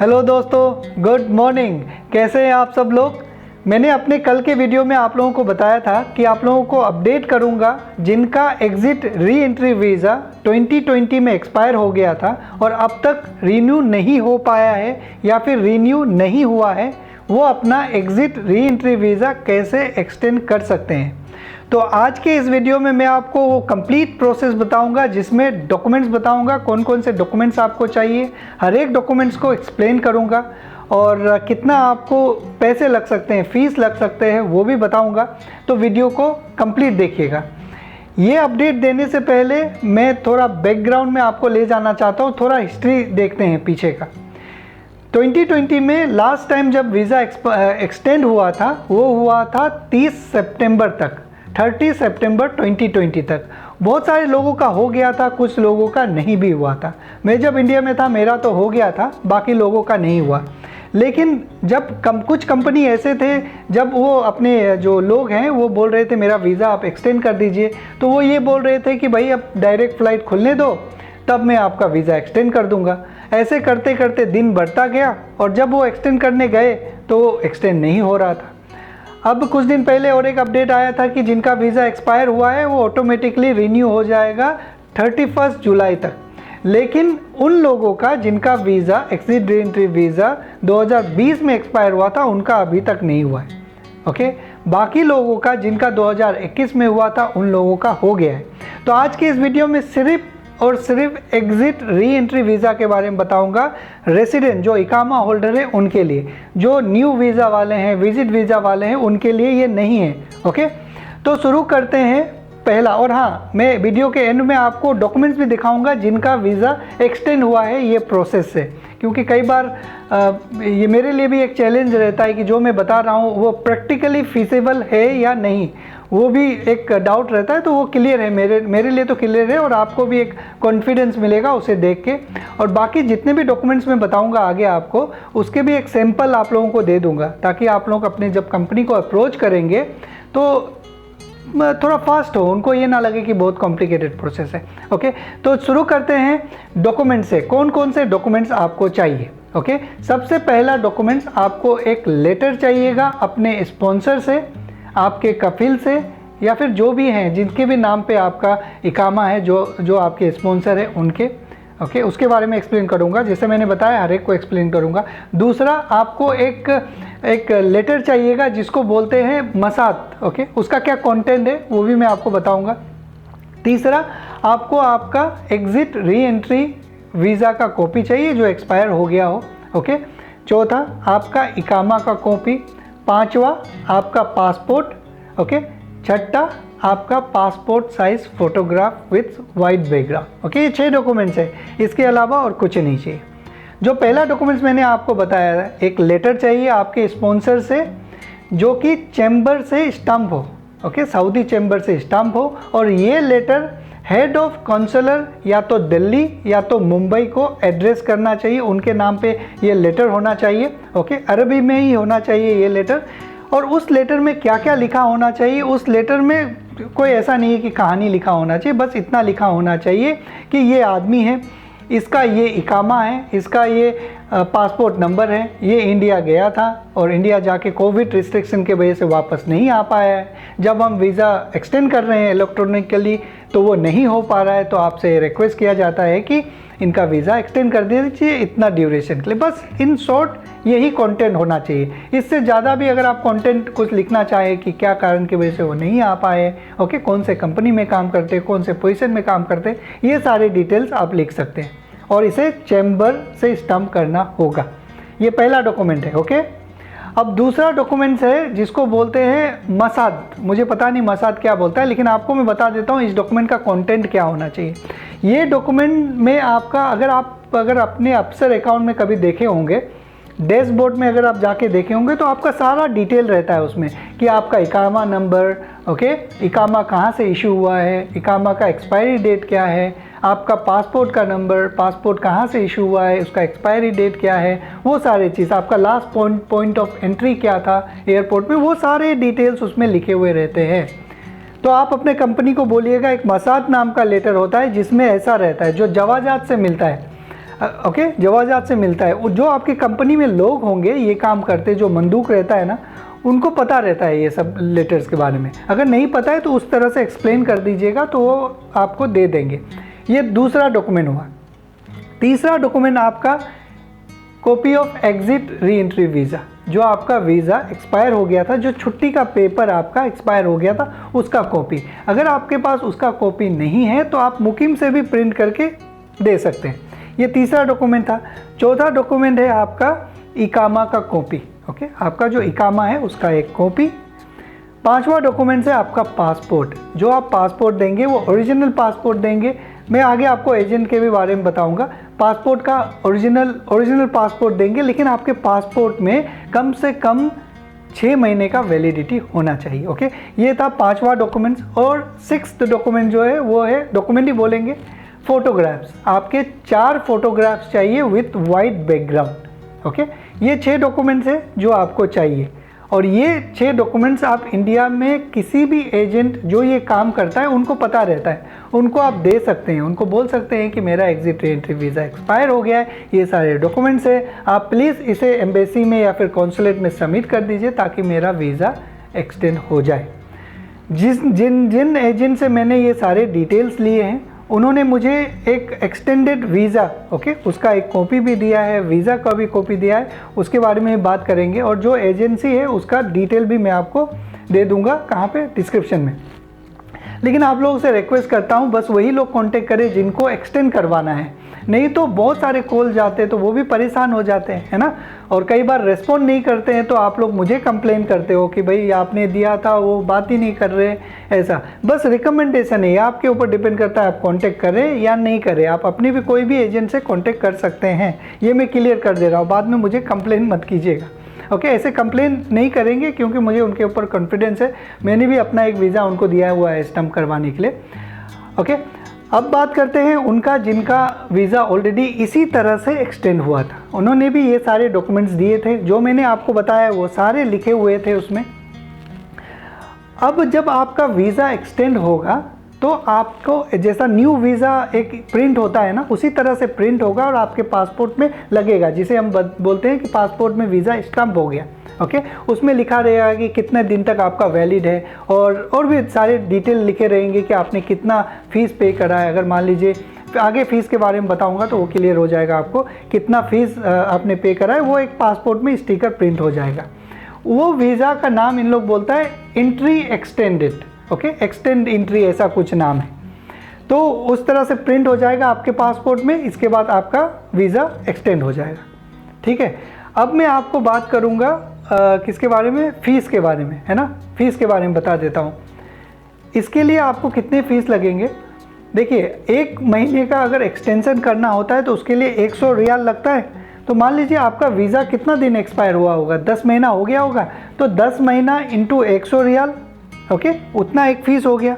Hello दोस्तों, good morning. कैसे हैं आप सब लोग। मैंने अपने कल के वीडियो में आप लोगों को बताया था कि आप लोगों को अपडेट करूंगा जिनका एग्ज़िट री एंट्री वीज़ा 2020 में एक्सपायर हो गया था और अब तक रीन्यू नहीं हो पाया है या फिर रीन्यू नहीं हुआ है, वो अपना एग्ज़िट री एंट्री वीज़ा कैसे एक्सटेंड कर सकते हैं। तो आज के इस वीडियो में मैं आपको वो कंप्लीट प्रोसेस बताऊंगा जिसमें डॉक्यूमेंट्स बताऊंगा, कौन कौन से डॉक्यूमेंट्स आपको चाहिए, हर एक डॉक्यूमेंट्स को एक्सप्लेन करूंगा और कितना आपको पैसे लग सकते हैं, फ़ीस लग सकते हैं, वो भी बताऊंगा। तो वीडियो को कंप्लीट देखिएगा। ये अपडेट देने से पहले मैं थोड़ा बैकग्राउंड में आपको ले जाना चाहता हूँ, थोड़ा हिस्ट्री देखते हैं पीछे का। 2020 में लास्ट टाइम जब वीज़ा एक्सटेंड हुआ था वो हुआ था 30 सितंबर तक, 30 सितंबर 2020 तक। बहुत सारे लोगों का हो गया था, कुछ लोगों का नहीं भी हुआ था। मैं जब इंडिया में था मेरा तो हो गया था, बाकी लोगों का नहीं हुआ। लेकिन जब कुछ कंपनी ऐसे थे जब वो अपने जो लोग हैं वो बोल रहे थे मेरा वीज़ा आप एक्सटेंड कर दीजिए, तो वो ये बोल रहे थे कि भाई अब डायरेक्ट फ़्लाइट खुलने दो तब मैं आपका वीज़ा एक्सटेंड कर दूंगा। ऐसे करते करते दिन बढ़ता गया और जब वो एक्सटेंड करने गए तो वो एक्सटेंड नहीं हो रहा था। अब कुछ दिन पहले और एक अपडेट आया था कि जिनका वीज़ा एक्सपायर हुआ है वो ऑटोमेटिकली रिन्यू हो जाएगा 31 जुलाई तक। लेकिन उन लोगों का जिनका visa exit re entry visa 2020 में एक्सपायर हुआ था उनका अभी तक नहीं हुआ है। ओके, बाकी लोगों का जिनका 2021 में हुआ था उन लोगों का हो गया है। तो आज के इस वीडियो में सिर्फ और सिर्फ एग्ज़िट री एंट्री वीज़ा के बारे में बताऊंगा। रेसिडेंट जो इकामा होल्डर है उनके लिए, जो न्यू वीज़ा वाले हैं, विजिट वीज़ा वाले हैं, उनके लिए ये नहीं है। ओके, तो शुरू करते हैं पहला। और हाँ, मैं वीडियो के एंड में आपको डॉक्यूमेंट्स भी दिखाऊंगा जिनका वीज़ा एक्सटेंड हुआ है ये प्रोसेस से, क्योंकि कई बार ये मेरे लिए भी एक चैलेंज रहता है कि जो मैं बता रहा हूँ वो प्रैक्टिकली फीसिबल है या नहीं, वो भी एक डाउट रहता है। तो वो क्लियर है, मेरे लिए तो क्लियर है और आपको भी एक कॉन्फिडेंस मिलेगा उसे देख के। और बाकी जितने भी डॉक्यूमेंट्स मैं बताऊंगा आगे आपको, उसके भी एक सैंपल आप लोगों को दे दूंगा ताकि आप लोग अपने जब कंपनी को अप्रोच करेंगे तो थोड़ा फास्ट हो, उनको ये ना लगे कि बहुत कॉम्प्लिकेटेड प्रोसेस है। ओके, तो शुरू करते हैं डॉक्यूमेंट से। कौन कौन से डॉक्यूमेंट्स आपको चाहिए। ओके, सबसे पहला डॉक्यूमेंट्स आपको एक लेटर चाहिएगा अपने स्पॉन्सर से, आपके कफिल से, या फिर जो भी हैं जिनके भी नाम पे आपका इकामा है, जो आपके स्पॉन्सर है उनके। ओके, उसके बारे में एक्सप्लेन करूंगा, जैसे मैंने बताया हर एक को एक्सप्लेन करूंगा। दूसरा, आपको एक लेटर चाहिएगा जिसको बोलते हैं मसाद। ओके, उसका क्या कंटेंट है वो भी मैं आपको बताऊंगा। तीसरा, आपको आपका एग्जिट री एंट्री वीज़ा का कॉपी चाहिए जो एक्सपायर हो गया हो। ओके, चौथा, आपका इकामा का कॉपी। पांचवा, आपका पासपोर्ट। ओके, छठा, आपका passport size photograph with white background. Okay, ये 6 डॉक्यूमेंट्स है, इसके अलावा और कुछ नहीं चाहिए। जो पहला डॉक्यूमेंट्स मैंने आपको बताया है, एक लेटर चाहिए आपके स्पॉन्सर से जो कि चैम्बर से स्टैम्प हो। ओके, सऊदी चैम्बर से स्टैम्प हो, और ये लेटर हेड ऑफ काउंसलर या तो दिल्ली या तो मुंबई को एड्रेस करना चाहिए, उनके नाम पे ये लेटर होना चाहिए। ओके, अरबी में ही होना चाहिए ये लेटर। और उस लेटर में क्या क्या लिखा होना चाहिए, उस लेटर में कोई ऐसा नहीं है कि कहानी लिखा होना चाहिए, बस इतना लिखा होना चाहिए कि ये आदमी है, इसका ये इकामा है, इसका ये पासपोर्ट नंबर है, ये इंडिया गया था और इंडिया जाके कोविड रिस्ट्रिक्शन के वजह से वापस नहीं आ पाया है। जब हम वीज़ा एक्सटेंड कर रहे हैं इलेक्ट्रॉनिकली तो वो नहीं हो पा रहा है, तो आपसे रिक्वेस्ट किया जाता है कि इनका वीज़ा एक्सटेंड कर दीजिए इतना ड्यूरेशन के लिए। बस इन शॉर्ट यही कंटेंट होना चाहिए। इससे ज़्यादा भी अगर आप कंटेंट कुछ लिखना चाहें कि क्या कारण की वजह से वो नहीं आ पाए, ओके, कौन से कंपनी में काम करते, कौन से पोजीशन में काम करते, ये सारे डिटेल्स आप लिख सकते हैं और इसे चैम्बर से स्टैम्प करना होगा। ये पहला डॉक्यूमेंट है। ओके, अब दूसरा डॉक्यूमेंट्स है जिसको बोलते हैं मसाद। मुझे पता नहीं मसाद क्या बोलता है, लेकिन आपको मैं बता देता हूँ इस डॉक्यूमेंट का कंटेंट क्या होना चाहिए। ये डॉक्यूमेंट में आपका अगर अपने अफसर अकाउंट में कभी देखे होंगे, डैशबोर्ड में अगर आप जाके देखे होंगे तो आपका सारा डिटेल रहता है उसमें कि आपका इकामा नंबर, ओके, इकामा कहाँ से इशू हुआ है, इकामा का एक्सपायरी डेट क्या है, आपका पासपोर्ट का नंबर, पासपोर्ट कहाँ से इशू हुआ है, उसका एक्सपायरी डेट क्या है, वो सारे चीज़, आपका लास्ट पॉइंट ऑफ एंट्री क्या था एयरपोर्ट में, वो सारे डिटेल्स उसमें लिखे हुए रहते हैं। तो आप अपने कंपनी को बोलिएगा एक मसाद नाम का लेटर होता है जिसमें ऐसा रहता है, जो जवाजात से मिलता है। ओके, जवाजात से मिलता है। जो आपकी कंपनी में लोग होंगे ये काम करते, जो मंदूक रहता है ना, उनको पता रहता है ये सब लेटर्स के बारे में। अगर नहीं पता है तो उस तरह से एक्सप्लेन कर दीजिएगा तो वो आपको दे देंगे। ये दूसरा डॉक्यूमेंट हुआ। तीसरा डॉक्यूमेंट आपका copy of exit re entry visa. जो आपका वीज़ा एक्सपायर हो गया था, जो छुट्टी का पेपर आपका एक्सपायर हो गया था, उसका कॉपी। अगर आपके पास उसका कॉपी नहीं है तो आप मुकीम से भी प्रिंट करके दे सकते हैं। ये तीसरा डॉक्यूमेंट था। चौथा डॉक्यूमेंट है आपका इकामा का कॉपी। ओके, आपका जो इकामा है उसका एक कॉपी। पांचवा डॉक्यूमेंट है आपका पासपोर्ट। जो आप पासपोर्ट देंगे वो ओरिजिनल पासपोर्ट देंगे। मैं आगे आपको एजेंट के भी बारे में बताऊंगा। पासपोर्ट का ओरिजिनल पासपोर्ट देंगे, लेकिन आपके पासपोर्ट में कम से कम 6 महीने का वैलिडिटी होना चाहिए। ओके, ये था पांचवा डॉक्यूमेंट्स। और सिक्स्थ डॉक्यूमेंट जो है वो है, डॉक्यूमेंट ही बोलेंगे, फोटोग्राफ्स। आपके 4 फोटोग्राफ्स चाहिए विथ वाइट बैकग्राउंड। ओके, ये 6 डॉक्यूमेंट्स है जो आपको चाहिए। और ये 6 डॉक्यूमेंट्स आप इंडिया में किसी भी एजेंट जो ये काम करता है उनको पता रहता है, उनको आप दे सकते हैं। उनको बोल सकते हैं कि मेरा exit re entry visa expire हो गया है, ये सारे डॉक्यूमेंट्स है, आप प्लीज़ इसे एम्बेसी में या फिर कॉन्सुलेट में सबमिट कर दीजिए ताकि मेरा वीज़ा एक्सटेंड हो जाए। जिन एजेंट से मैंने ये सारे डिटेल्स लिए हैं उन्होंने मुझे एक एक्सटेंडेड वीज़ा, ओके, उसका एक कॉपी भी दिया है, वीज़ा का भी कॉपी दिया है, उसके बारे में बात करेंगे। और जो एजेंसी है उसका डिटेल भी मैं आपको दे दूंगा, कहाँ पे, डिस्क्रिप्शन में। लेकिन आप लोगों से रिक्वेस्ट करता हूँ बस वही लोग कांटेक्ट करें जिनको एक्सटेंड करवाना है, नहीं तो बहुत सारे कॉल जाते हैं तो वो भी परेशान हो जाते हैं, है ना। और कई बार रेस्पॉन्ड नहीं करते हैं तो आप लोग मुझे कंप्लेन करते हो कि भाई आपने दिया था वो बात ही नहीं कर रहे। ऐसा बस रिकमेंडेशन है, आपके ऊपर डिपेंड करता है आप कांटेक्ट करें या नहीं करें। आप अपनी भी कोई भी एजेंट से कांटेक्ट कर सकते हैं, ये मैं क्लियर कर दे रहा हूँ, बाद में मुझे कंप्लेन मत कीजिएगा। ओके, ऐसे कंप्लेन नहीं करेंगे क्योंकि मुझे उनके ऊपर कॉन्फिडेंस है। मैंने भी अपना एक वीज़ा उनको दिया हुआ है स्टम्प करवाने के लिए। ओके, अब बात करते हैं उनका जिनका वीज़ा ऑलरेडी इसी तरह से एक्सटेंड हुआ था। उन्होंने भी ये सारे डॉक्यूमेंट्स दिए थे, जो मैंने आपको बताया वो सारे लिखे हुए थे उसमें। अब जब आपका वीज़ा एक्सटेंड होगा तो आपको जैसा न्यू वीज़ा एक प्रिंट होता है ना, उसी तरह से प्रिंट होगा और आपके पासपोर्ट में लगेगा, जिसे हम बोलते हैं कि पासपोर्ट में वीज़ा स्टैम्प हो गया। ओके, उसमें लिखा रहेगा कि कितने दिन तक आपका वैलिड है और भी सारे डिटेल लिखे रहेंगे कि आपने कितना फ़ीस पे करा है। अगर मान लीजिए, आगे फ़ीस के बारे में बताऊंगा तो वो क्लियर हो जाएगा आपको, कितना फ़ीस आपने पे करा है, वो एक पासपोर्ट में स्टिकर प्रिंट हो जाएगा। वो वीज़ा का नाम इन लोग बोलता है entry extended. Okay, extend entry ऐसा कुछ नाम है। तो उस तरह से प्रिंट हो जाएगा आपके पासपोर्ट में, इसके बाद आपका वीज़ा एक्सटेंड हो जाएगा। ठीक है, अब मैं आपको बात करूँगा किसके बारे में, फ़ीस के बारे में, है ना। फ़ीस के बारे में बता देता हूँ। इसके लिए आपको कितने फ़ीस लगेंगे, देखिए 1 महीने का अगर एक्सटेंशन करना होता है तो उसके लिए 100 रियाल लगता है। तो मान लीजिए आपका वीज़ा कितना दिन एक्सपायर हुआ होगा, 10 महीना हो गया होगा, तो 10 महीना इंटू 100 रियाल, ओके, उतना एक फ़ीस हो गया।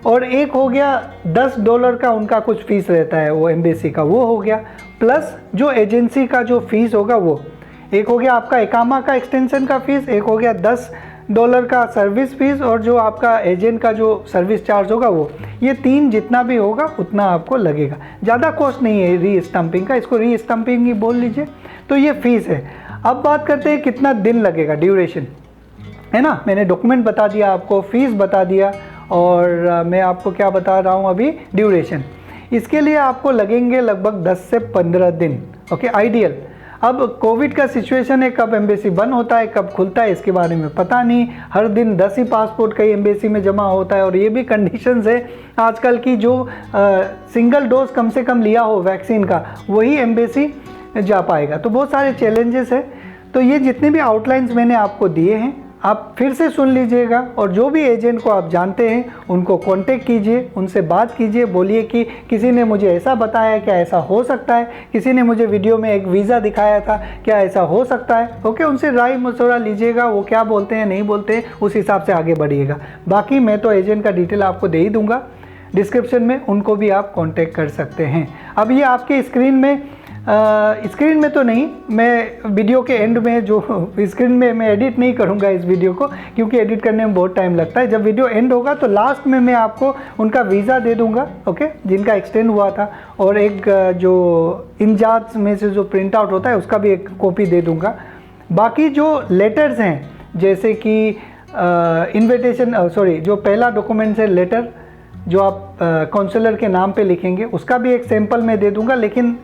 और एक हो गया $10 का उनका कुछ फ़ीस रहता है वो एम्बेसी का, वो हो गया, प्लस जो एजेंसी का जो फ़ीस होगा वो एक हो गया। आपका इकामा का एक्सटेंशन का फ़ीस एक हो गया, $10 का सर्विस फ़ीस, और जो आपका एजेंट का जो सर्विस चार्ज होगा वो, ये 3 जितना भी होगा उतना आपको लगेगा। ज़्यादा कॉस्ट नहीं है री स्टम्पिंग का, इसको री स्टम्पिंग ही बोल लीजिए। तो ये फ़ीस है। अब बात करते हैं कितना दिन लगेगा, ड्यूरेशन, है ना। मैंने डॉक्यूमेंट बता दिया आपको, फ़ीस बता दिया, और मैं आपको क्या बता रहा हूँ अभी, ड्यूरेशन। इसके लिए आपको लगेंगे लगभग 10 से 15 दिन। Okay, ideal. अब कोविड का सिचुएशन है, कब एम्बेसी बंद होता है कब खुलता है इसके बारे में पता नहीं। हर दिन 10 ही पासपोर्ट कई एम्बेसी में जमा होता है, और ये भी कंडीशंस है आजकल की, जो सिंगल डोज कम से कम लिया हो वैक्सीन का वही एम्बेसी जा पाएगा। तो बहुत सारे चैलेंजेस है। तो ये जितने भी आउटलाइंस मैंने आपको दिए हैं आप फिर से सुन लीजिएगा, और जो भी एजेंट को आप जानते हैं उनको कांटेक्ट कीजिए, उनसे बात कीजिए, बोलिए कि किसी ने मुझे ऐसा बताया, क्या ऐसा हो सकता है, किसी ने मुझे वीडियो में एक वीज़ा दिखाया था, क्या ऐसा हो सकता है। ओके, उनसे राय मशवरा लीजिएगा, वो क्या बोलते हैं नहीं बोलते हैं, उस हिसाब से आगे बढ़िएगा। बाकी मैं तो एजेंट का डिटेल आपको दे ही दूँगा डिस्क्रिप्शन में, उनको भी आप कॉन्टेक्ट कर सकते हैं। अब ये आपके स्क्रीन में स्क्रीन में तो नहीं, मैं वीडियो के एंड में जो स्क्रीन में मैं एडिट नहीं करूँगा इस वीडियो को, क्योंकि एडिट करने में बहुत टाइम लगता है। जब वीडियो एंड होगा तो लास्ट में मैं आपको उनका वीज़ा दे दूँगा, ओके, जिनका एक्सटेंड हुआ था, और एक जो इंजाज में से जो प्रिंट आउट होता है उसका भी एक कॉपी दे दूँगा। बाकी जो लेटर्स हैं, जैसे कि इन्विटेशन जो पहला डॉक्यूमेंट्स है लेटर, जो आप काउंसलर के नाम पे लिखेंगे, उसका भी एक सैंपल मैं दे दूंगा, लेकिन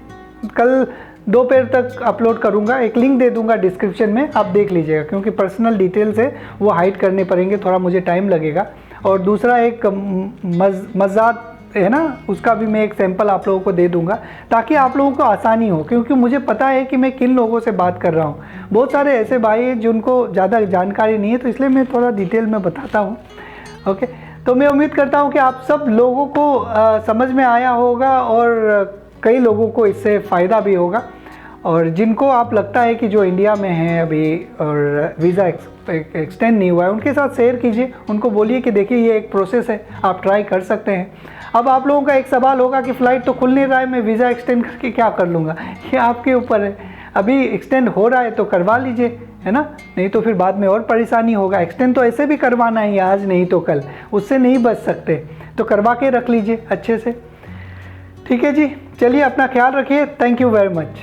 कल दोपहर तक अपलोड करूंगा। एक लिंक दे दूंगा डिस्क्रिप्शन में, आप देख लीजिएगा, क्योंकि पर्सनल डिटेल्स है वो हाइड करने पड़ेंगे, थोड़ा मुझे टाइम लगेगा। और दूसरा एक मज़ाद है ना, उसका भी मैं एक सैंपल आप लोगों को दे दूंगा, ताकि आप लोगों को आसानी हो, क्योंकि मुझे पता है कि मैं किन लोगों से बात कर रहा हूँ। बहुत सारे ऐसे भाई हैं जिनको ज़्यादा जानकारी नहीं है, तो इसलिए मैं थोड़ा डिटेल में बताता हूँ, ओके। तो मैं उम्मीद करता हूँ कि आप सब लोगों को समझ में आया होगा, और कई लोगों को इससे फ़ायदा भी होगा। और जिनको आप लगता है कि जो इंडिया में हैं अभी और वीज़ा एक्सटेंड नहीं हुआ है, उनके साथ शेयर कीजिए, उनको बोलिए कि देखिए ये एक प्रोसेस है, आप ट्राई कर सकते हैं। अब आप लोगों का एक सवाल होगा कि फ़्लाइट तो खुल नहीं रहा है, मैं वीज़ा एक्सटेंड करके क्या कर लूँगा। ये आपके ऊपर है, अभी एक्सटेंड हो रहा है तो करवा लीजिए, है ना, नहीं तो फिर बाद में और परेशानी होगा। एक्सटेंड तो ऐसे भी करवाना ही, आज नहीं तो कल, उससे नहीं बच सकते, तो करवा के रख लीजिए अच्छे से। ठीक है जी, चलिए अपना ख्याल रखिए, थैंक यू वेरी मच।